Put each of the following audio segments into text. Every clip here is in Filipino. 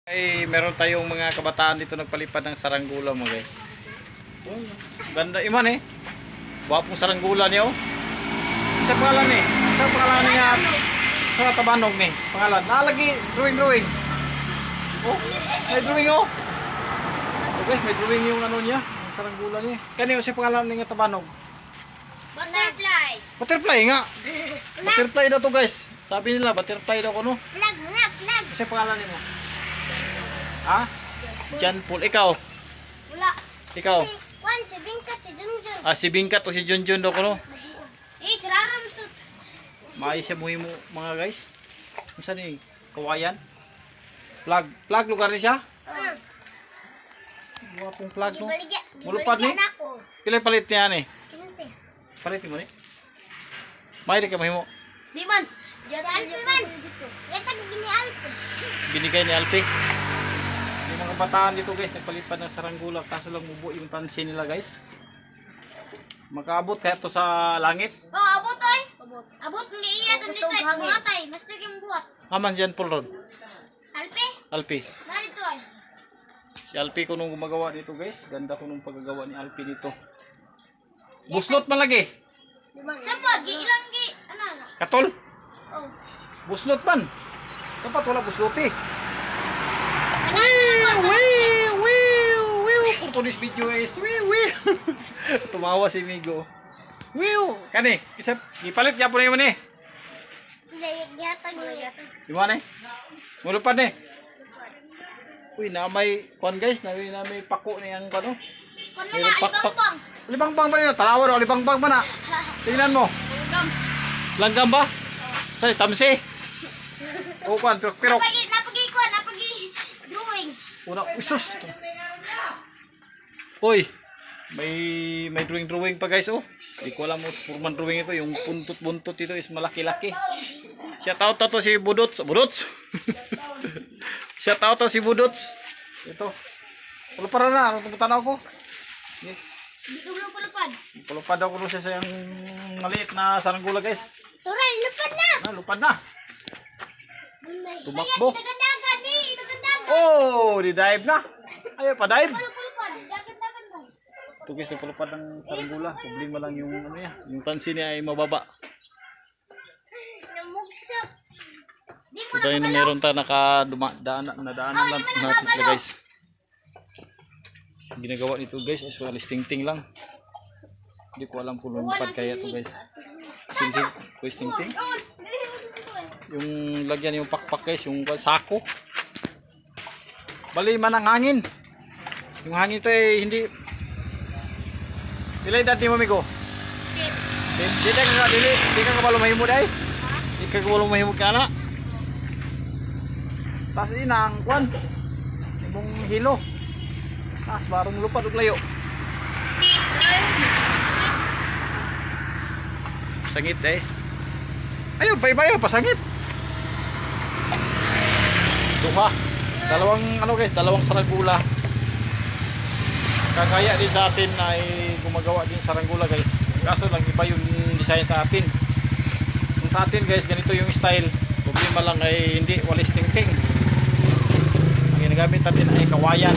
Ay, meron tayong mga kabataan dito nagpalipad ng saranggula mga guys. Oh, ganda iman eh. Wapong saranggula niyo. Sa pangalan eh. Sa pangalan niya. Sa tabanog ni. Pangalan. Nalagi drawing. Oh, may drawing oh. Okay, may drawing yung ano niya, yung saranggula niya. Kanino sa pangalan niya tabanog? Butterfly. Butterfly nga. Butterfly na to guys. Sabi nila butterfly daw ko no. Flag. Sa pangalan niya. Ha? John Paul. Ikaw? Wala. Ikaw? Si Bingkat, si Junjun. Ah, si Bingkat o si Junjun daw ko no. Si Raramsut. Maayos siya mo mga guys. Saan ni? Kawayan? Flag lugar ni siya? Wapong flag no. Mulupad ni? Pilay palit niya ni? Palit mo ni? May ka mahimo. Di man. Si Alpi man. Ito gini Alpi. Binigay ni Alpi. Yung mga bataan dito guys, nagpalipad ng saranggula kaso lang mubo yung tansi nila guys. Makaabot kaya to sa langit. Oh, abot ay. Abot ni iya to dito ay buhatay. Basta yung buhat. Aman John Paul ron. Alpi. Alpi. Narito ay. Si Alpi ko nung gumagawa dito guys. Ganda ko nung paggagawa ni Alpi dito. Buslot man lagi. Sapa ilang ano? Katol. Oh. Buslot man. Dapat wala buslot eh. For this video is tumawa si Migo. Kani, isa gipalit ya po na yun eh. Di ba ne? Mulupad ne? Uy, na may kuan guys, na may pako ni ang kano. Kuno na alibang. Alibang ba niya? Tarawar o alibang ba na? Tingnan mo. Langgam ba? Sorry, tamsi. O kuan, pero Napagi drawing. una, usus. Uy, may drawing pa guys oh. Hindi ko alam mo purman drawing ito, yung buntot ito is malaki-laki. Shout out to si Budots. Shout out to si Budots. Ito. Pulupad na, ano tanaw ko? Hindi ko lupad. Pulupad ako siya sa yung maliit na saranggula guys. Tural, lupad na. Lupad na. Tumakbo. Dagan-dagan. Oh, di-dive na. Ayaw pa dive. Lupad, dagan-dagan ba? Tugis na pulupad ng saranggula. Problema lang yung ano niya. Yung tansi niya ay mababa. Namugsak. Di mo Ito yung meron ta nadaanan lang natin sila guys. Ginagawa nito guys is walis ting-ting lang. Hindi ko alam kung lumipad kaya ito guys. Singting, guys ting-ting. Yung lagyan yung pakpak guys, yung sako. Bali man ang hangin. Yung hangin ito ay hindi. Dilay dati mo migo. Di ka kabalo mahimod ay. Di ka kabalo mahimod ka na. Tas inang kwan. Imong hilo. Tas barong lupad og layo. Sangit eh. Ayun, bye-bye pasangit. Duha. Dalawang saranggula. Kagaya din sa atin ay gumagawa din saranggula guys. Kaso lang iba yung design sa atin. Yung sa atin guys, ganito yung style. Problema lang ay hindi walis ting-ting. Ang ginagamit natin ay kawayan.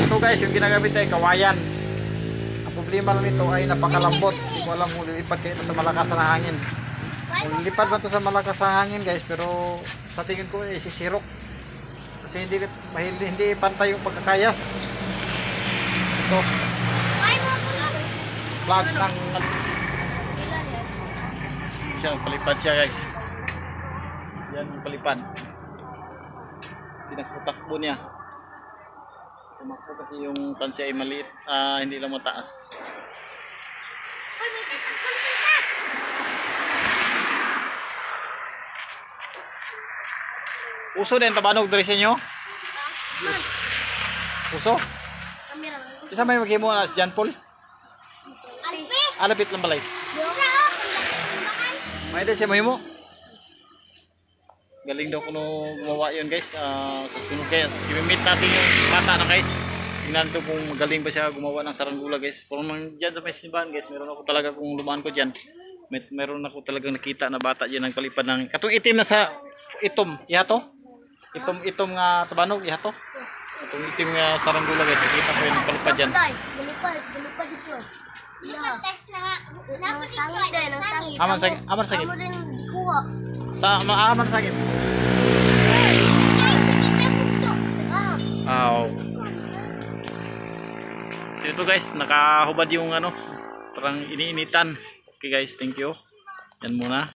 Ito guys, yung ginagamit ay kawayan. Ang problema lang nito ay napakalambot. Hindi ko alam kung lilipad kayo sa malakas na hangin. Kung lilipad ba ito sa malakas na hangin guys, pero sa tingin ko ay sisirok. Kasi hindi pantay yung pagkakayas. Ito. Flag ng siya, palipad siya guys. Yan ang palipad. Pinagputakbo niya. Tumakbo kasi yung tansi ay maliit, hindi lang mataas. Uso din tabanog diri sa inyo? Uso? Isa may maghimo na si John Paul? Alpi. Alapit lang balay. May din siya mahimo. Galing daw kuno gumawa yun guys. Sa sunod kaya i-meet natin yung bata na guys. Tingnan ko kung magaling ba siya gumawa ng saranggula guys. Pero nang dyan sa may simbahan guys, meron ako talaga kung lumaan ko dyan. Meron ako talagang nakita na bata dyan nagpalipad ng katong itim na sa itom. Iya to? Itom nga tabanog ihato. Itong itim nga saranggola guys, kita ko yung palipad dyan. Galipad dito. Galipad test na nga. Napasangit din, ang sangit. Aman sagit. Amo din kuha. Sa aman sagit. Guys, sakit na bugto. Sagam. Aw. Ito guys, nakahubad yung ano, parang iniinitan. Okay guys, thank you. Yan muna.